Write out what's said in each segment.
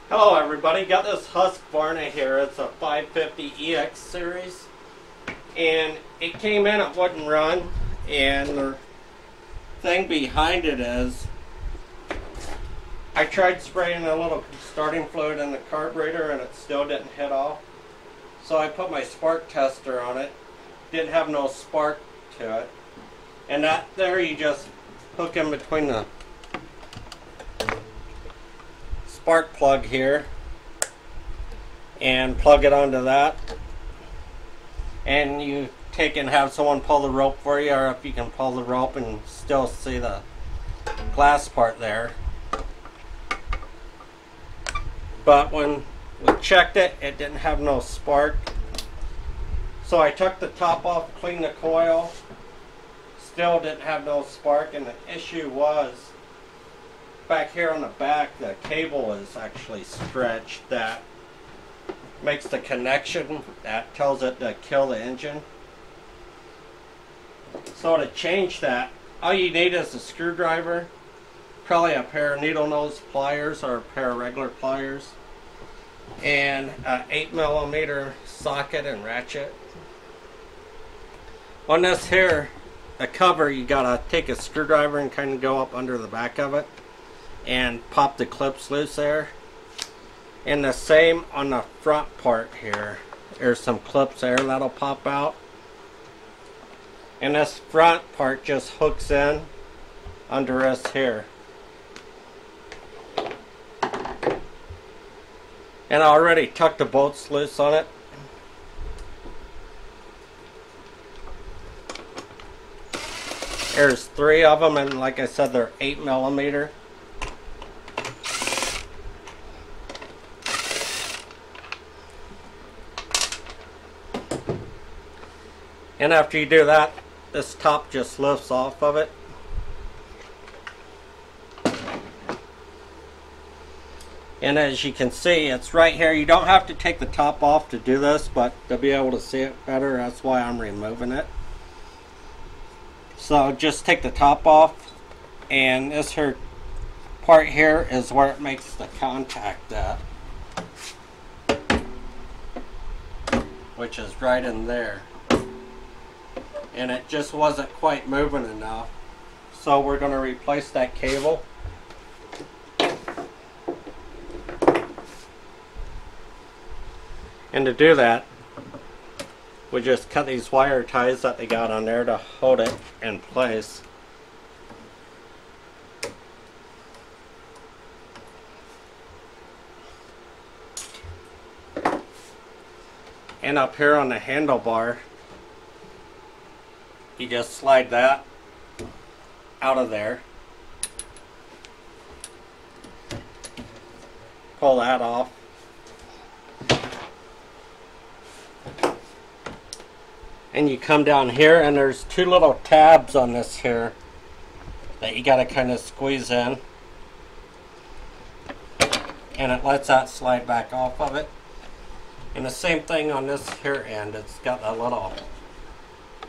Hello everybody, got this Husqvarna here. It's a 550 EX series and it came in, it wouldn't run, and the thing behind it is I tried spraying a little starting fluid in the carburetor and it still didn't hit off. So I put my spark tester on it, didn't have no spark to it, and that there you just hook in between the spark plug here and plug it onto that, and you take and have someone pull the rope for you, or if you can pull the rope and still see the glass part there. But when we checked it, it didn't have no spark, so I took the top off, cleaned the coil, still didn't have no spark. And the issue was back here on the back, the cable is actually stretched. That makes the connection that tells it to kill the engine. So to change that, all you need is a screwdriver, probably a pair of needle nose pliers or a pair of regular pliers, and an 8mm socket and ratchet. On this here, a cover, you gotta take a screwdriver and kind of go up under the back of it and pop the clips loose there. And the same on the front part here. There's some clips there that'll pop out. And this front part just hooks in under us here. And I already tucked the bolts loose on it. There's 3 of them, and like I said, they're 8mm. And after you do that, this top just lifts off of it. And as you can see, it's right here. You don't have to take the top off to do this, but to be able to see it better, that's why I'm removing it. So just take the top off, and this here part here is where it makes the contact at, which is right in there. And it just wasn't quite moving enough, so we're going to replace that cable. And to do that, we just cut these wire ties that they got on there to hold it in place. And up here on the handlebar, you just slide that out of there, pull that off, and you come down here, and there's 2 little tabs on this here that you got to kind of squeeze in, and it lets that slide back off of it. And the same thing on this here end, it's got a little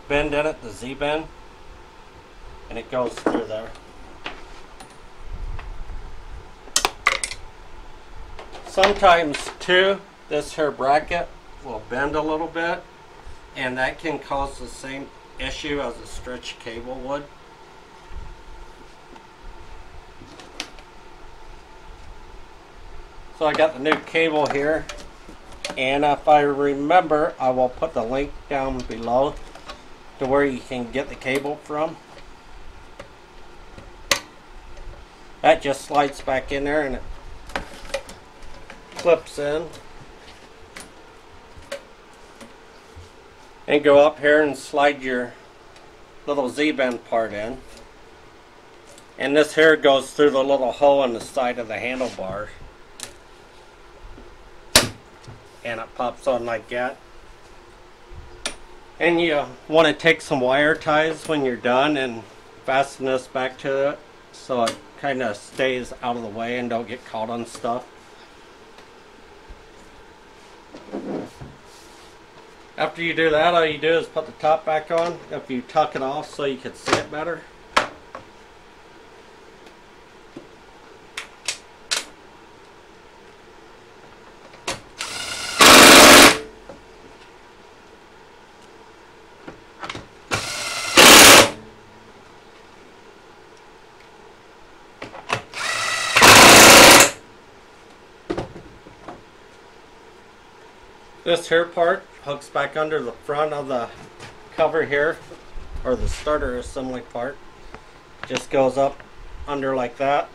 bend in it, the Z bend, and it goes through there. Sometimes too, this here bracket will bend a little bit, and that can cause the same issue as a stretched cable would. So I got the new cable here, and if I remember, I will put the link down below to where you can get the cable from. That just slides back in there and it clips in. And go up here and slide your little Z-bend part in. And this here goes through the little hole in the side of the handlebar. And it pops on like that. And you want to take some wire ties when you're done and fasten this back to it so it kind of stays out of the way and don't get caught on stuff. After you do that, all you do is put the top back on. If you tuck it off so you can see it better. This here part hooks back under the front of the cover here, or the starter assembly part. Just goes up under like that.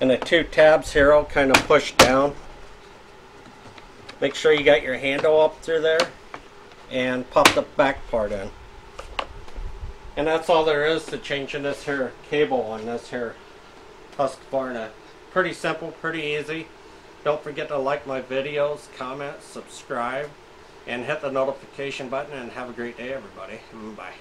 And the two tabs here will kind of push down. Make sure you got your handle up through there and pop the back part in. And that's all there is to changing this here cable on this here Husqvarna. Pretty simple, pretty easy. Don't forget to like my videos, comment, subscribe, and hit the notification button, and have a great day, everybody. Bye.